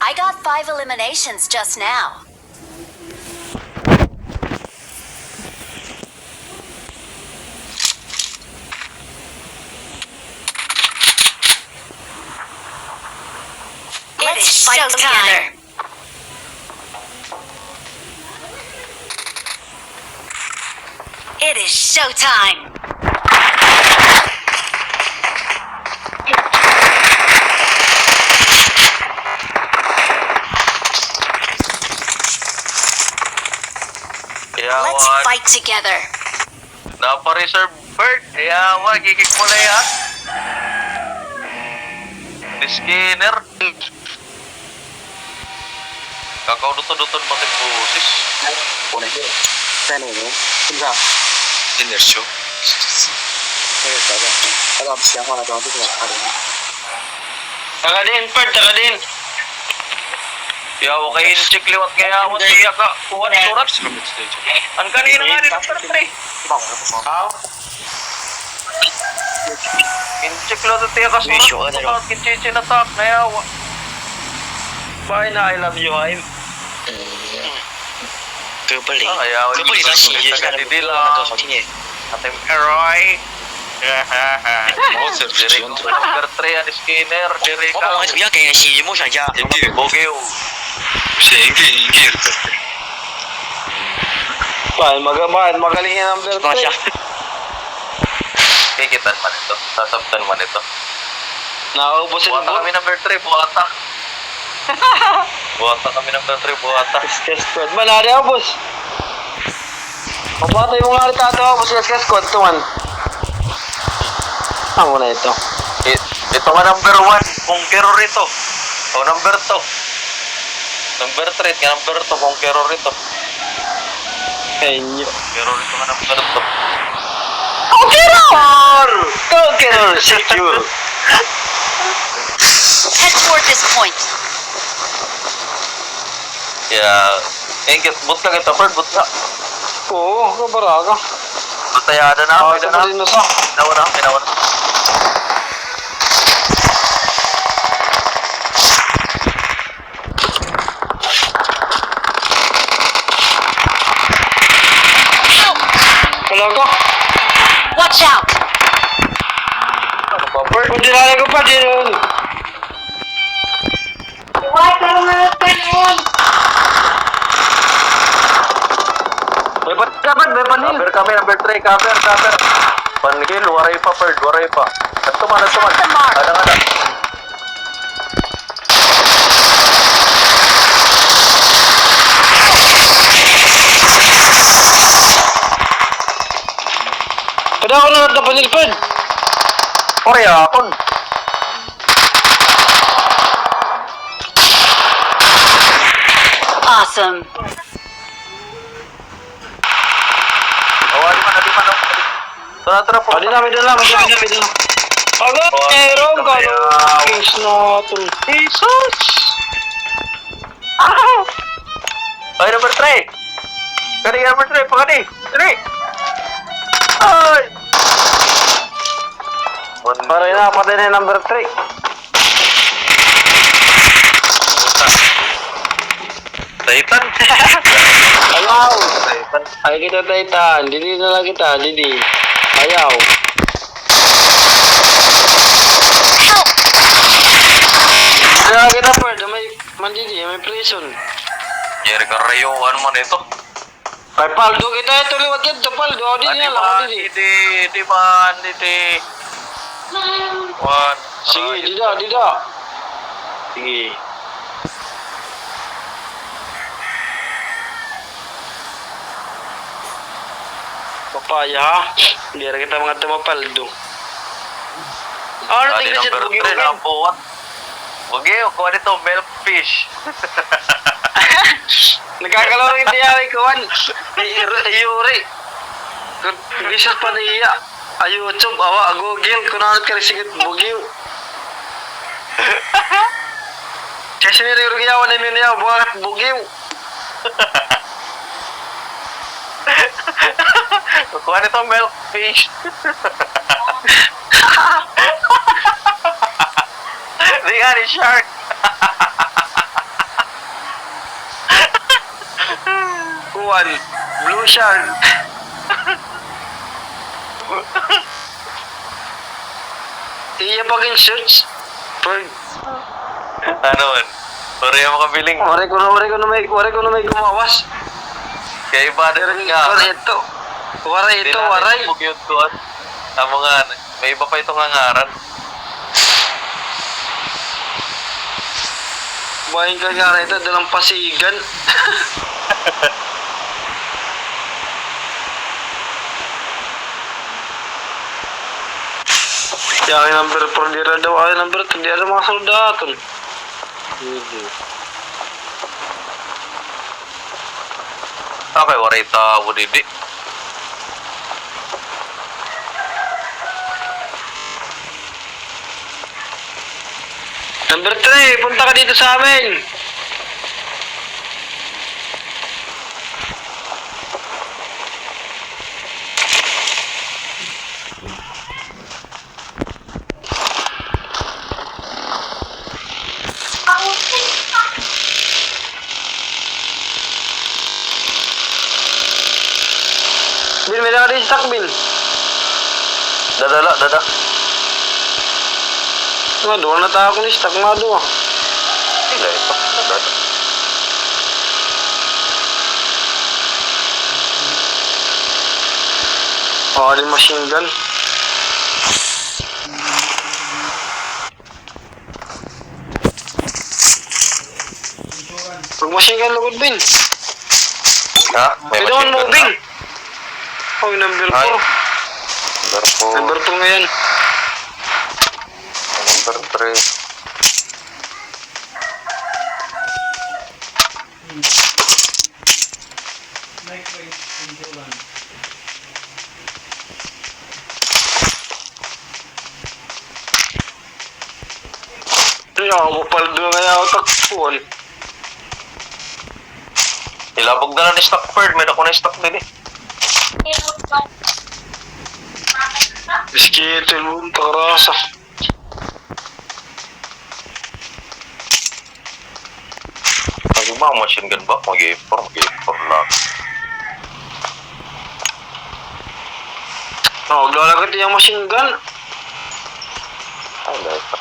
I got 5 eliminations just now. Let's fight together. It is showtime. Let's fight together. Napa-reserve bird. Yawa, gigik mo na yan. Di skinner. Kakao-dutod-dutod mating pusis. Una yun. Sana yun. Pinsa. Dinner show. Kaya sabi. Alam siya ko na daw dito. Taka din, bird. Taka din. Yawa kayo in-check liwat kaya mo siya ka. Kuha na surat. Ang kanina nga din ang pre. In-check liwat at tiya ka surat. Kinchichi na tak na yawa. Bye na, I love you, I'm. 哥不灵， Ayaw, 哥不灵的洗一下的歌那个好听耶。 Ating Eroy. Diri ko number 3 ang skinner. Diri 我 ka. 本来主要给人洗梦想家， Bogeo. Magaling yan ang 光下。 Kikitan man ito. Sasabtan man ito. Nakaubusin Buwata kami number 3, buwata. Buwata kami number 3, buwata. Kaskas squad. Malari ako, boss. Papatay mo nga rin tato ako, boss. Kaskas squad. Tuman. Ang una ito. Ito nga number 1, kung kero rito. O number 2. Number 3, nga number 2, kung kero rito. Kenyo. Kero rito nga number 2. Conqueror! Secure. Head toward this point. Yeah. Engkit, butla kita, Ferd, butla. Oo, kabaraga. Butayada na, pwede na. Rin na sa. Pinawa na, pinawa na. Kalaga. Watch out. Ano ba, Ferd? Pwede na ko pa din. Dapat, may panil. Cover kami, number 3, cover. Panigil, waray pa, Ferd, waray pa. Nagtuman. Ada. Kada ako na nagtapanil, Fred. Korea, akon. Awesome. Awali man, di man. Tara po. Pwede na. Aga, meron ka no. Kings na ito. Jesus! Ay, number 3! Kani number 3, pakani! 3! Ay! Para na, patay na yung number 3. Titan! Ayaw. Titan. Ay kita Titan. Didi na lang kita. Didi. Ayaw. Help. Ayaw kita Fred. May mandidi. May prison. Jerry Carrillo, ano man ito? Kay Paldo kita ito liwat yan. Ito Paldo. O didi na lang. Didi. Di man. One. Sige. Dida. Sige. Papaya ha. Hindi rin kita mga tumapaldo. Ano tingnan siya number bugi 3 na buwan. Bugeo, kuha nito, milk fish. Nagkakalaw rin tiyari ko, Juan. Ayuri. Bisas pa niya. YouTube, awa, Google. Kunanat ka rin sigit, bugiw. Kasi nirigyawan namin niya, buwangat, bugiw. Kuha nito, milk fish. Di nga ni shark. 1, Blue Shark. Iya pagin search. Pag Ano man? Pare yung makabiling. wari ko na may gumawas. Kaya iba na rin nga. Waray ito, waray. Pugyot ko at ang mga, may iba pa itong hangaran. Bahin ka nga ito, dalang pasigan. Ya, ay number 4 dira daw, ay number 3 dira mga soldaton. Okay, waray tao didi. Number 3, punta ka dito sa amin. Bin, may naka stock, Bin. Dada. Nga, doon na tayo ni stock nga doon. Sila ito. Dada. Oh, di machine gun. Pag machine gun lugod, Bin. Ha? May Pwede machine mo gun moving. na. Oh, number Ay. 4. Number 4. Number 2 ngayon. Number 3. Ay, ako paldo nga yung takpuan. Ilabog na lang ni stock bird. May ako na stock din eh. Biskito, ilbong, takarasa. Lagi ba ang machine gun ba? Mag-i-4 lang. Oh, glalagat yung machine gun. Ay, dahil pa.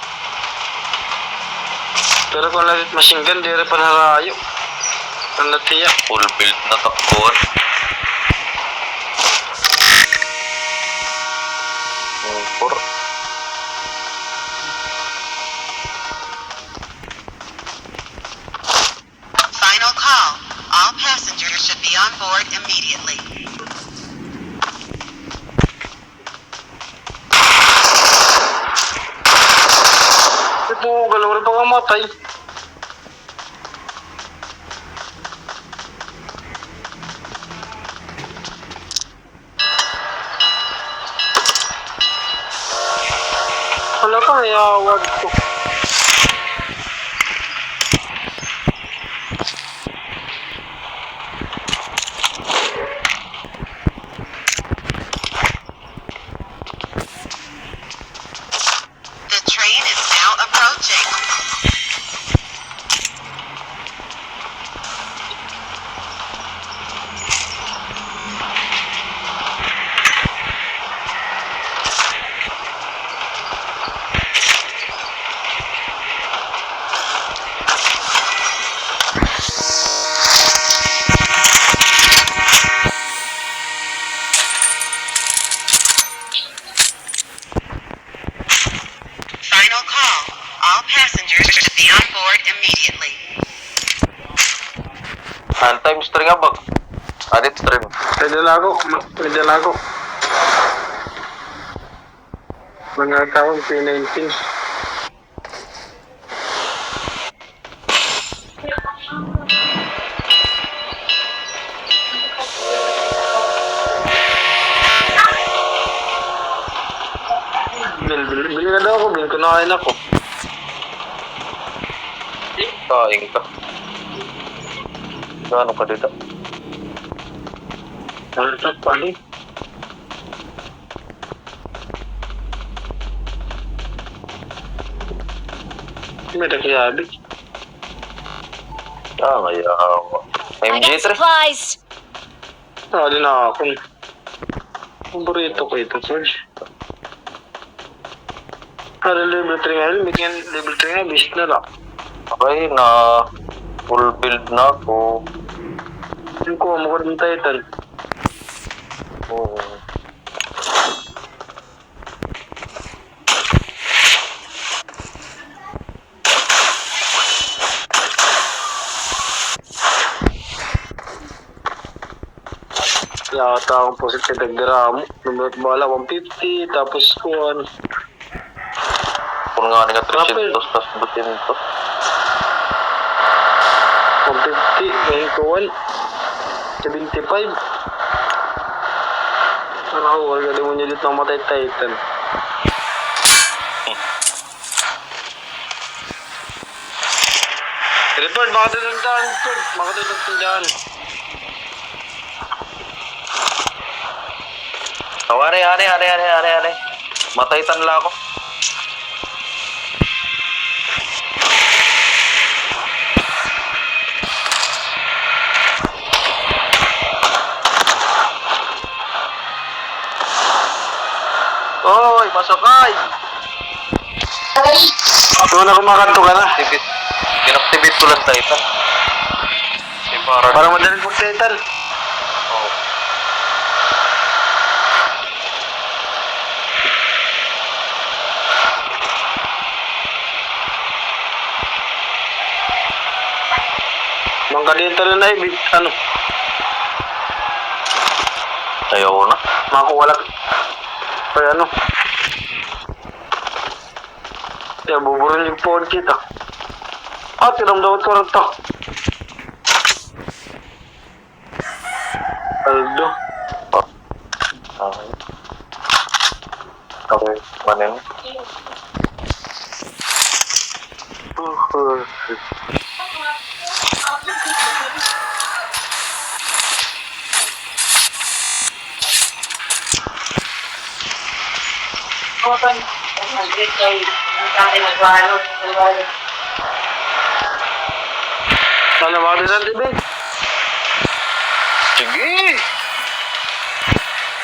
Pero kung lagat machine gun, di rin panarayo. Ang natiya. Full build na takbuhan. Four. Final call. All passengers should be on board immediately. Ito, galaw rin bang matay. Wala ka, ayawag ko. The train is now approaching. Final call. All passengers should be on board immediately. Time string abag. Adit string. Pwede lago. Mga taon, P19. Bili na daw ako, bili ko na kain ako. Kain ka. Gano'n ka dito? Ano ito, pali? May nagkayabig. Ngayon. I got MG3. supplies. Wala na ako. Paborito ko ito, George. Level 3 nga, bigyan level 3 nga, basic na lang. Okay na. Full build na ako. Yung ko, mukha ng Titan. Oo. Yata akong positive nagdaramo. Numunot bala, 150, tapos kuhan. Kung nga nga 300, tapos 200. 150, ngayon kuhan. 75. Ano ako, wala mo niya dito ng matay Titan. Report, makatulog daan, Report. Makatulog daan. Oh, are. Matay tanla ako. Oy, masakay! Ito na kumakanto ka na. Inactivate ko lang Titan. Para madaling pag-Titan. Oh. Mangga dito rin na ibig, ano, Ayaw ko na. makuwala. Kaya ano. Kaya buburin yung phone kita. Tinamdawat ko rin to. Aldo. Okay. Okay, manin. Sana makalisan din. Sige!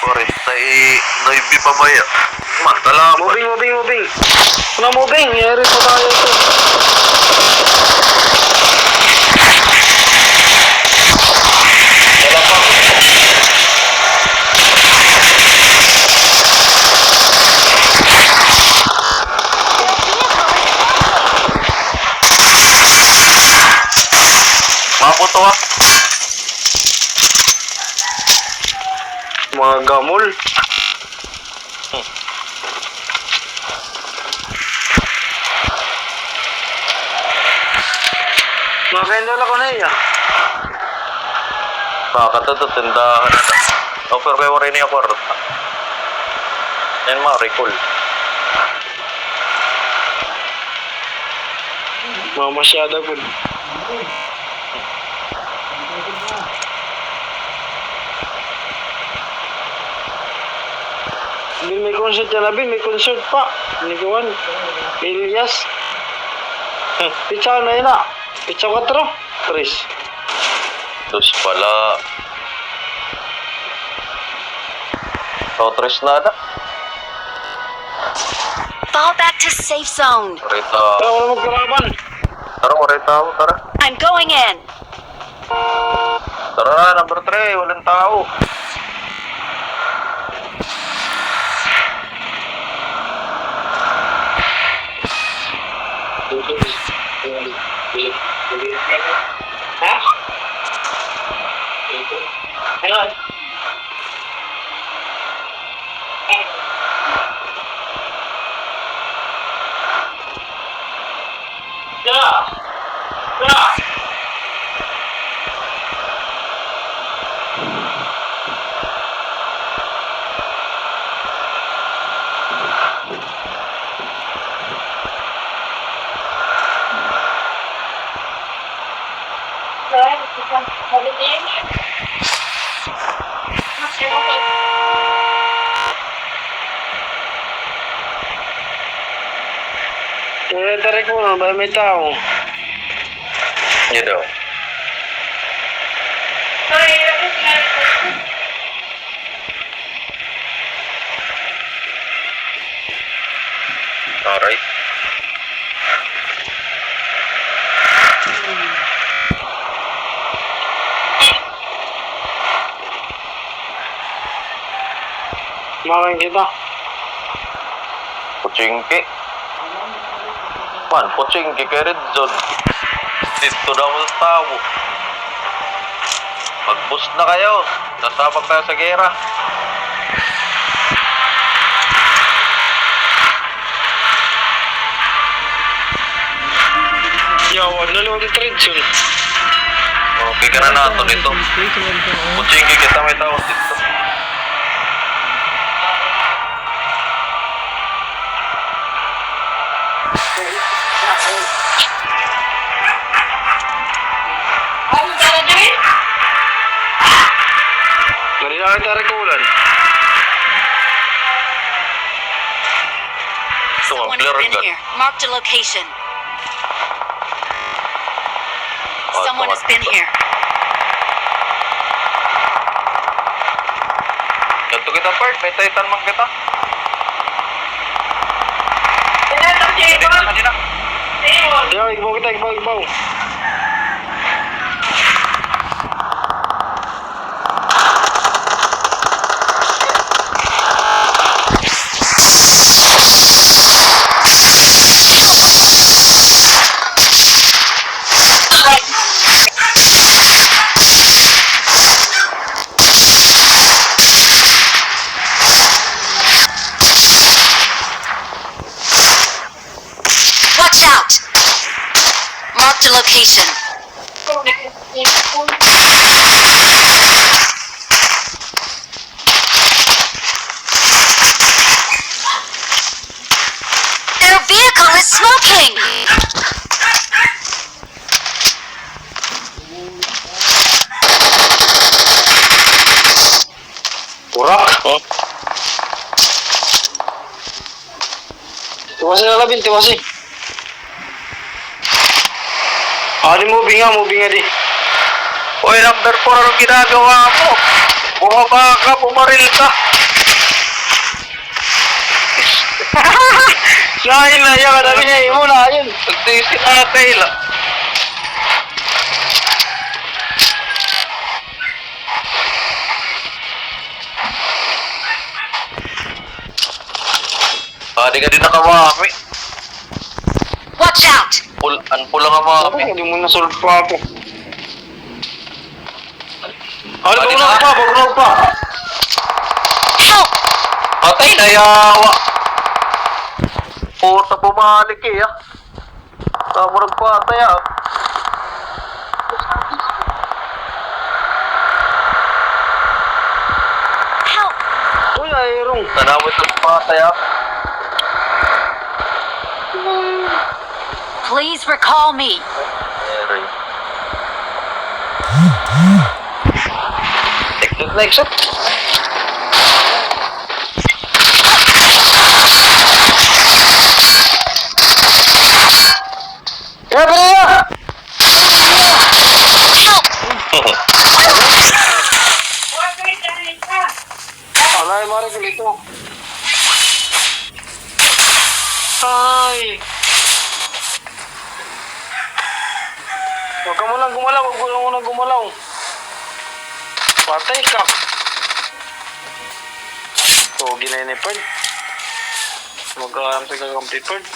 Pare, naibi pa ba yan? Matala mo. Moving. Ano moving? Yari pa tayo ito. Wala pa. Maputo ah. Mga gamol. Mga kendala ko na iya. Nakakatato, tindahan na. O, pero kayo rin niya kwarta. Yan mga recall. Mga masyada po. Bin may concert yan na, Bin. May concert pa. Hindi ko man. Elias. Pitsa na yun na. Pitsa 4. Chris. Dos pala. So, tres na na. Fall back to safe zone. Rita. Tara, wala magkaraban. Tara, rita mo, tara. I'm going in. Tara na, number 3. Walang tao. Tarik mo na, may tao. Yun daw. Alright. Makain kita. Puchingki. Man, puchingki kay Red Zone. Dito daw mo sa tao. Mag-boost na kayo. Nasabag tayo sa gera. Yawan na lang yung trade yun. Okay ka na nato dito. Puchingki kita may tao dito. Kanina kita rekulan. Ito ang Someone clear has been gun. here. Marked a location. Oh, Someone ito has been here. Ganto kita part. May Titan man kita. Kanina. Ayaw, igbaw kita, igbaw. Watch out! Marked a location. Their vehicle is smoking! Urak. Tiwasi na labin, tiwasi. Di moving nga di. Uy, number 4, anong ginagawa mo? Bumaba ka, bumaril ka. Dahil na yan, kadabi niya, imo na, yun. Nagtisi na tail. Di ka din nakamami. Watch out! Anpula nga mami. Hindi mo nasolve pa ako. Di na. Bagunag pa. Help! Patay na yawa. Puta bumalik eh ah. Tama nagpatay ah. Help! Uy, ayrong. Nanawit nagpatay ah. Please recall me. Aray. Next shot. Ya, Bria! Help! Alay, mare ko dito. Ay! Huwag ka munang gumalaw, huwag ka munang gumalaw. Patay ka. So, ginay ni Perd. Mag-aaram sa kakampi Perd.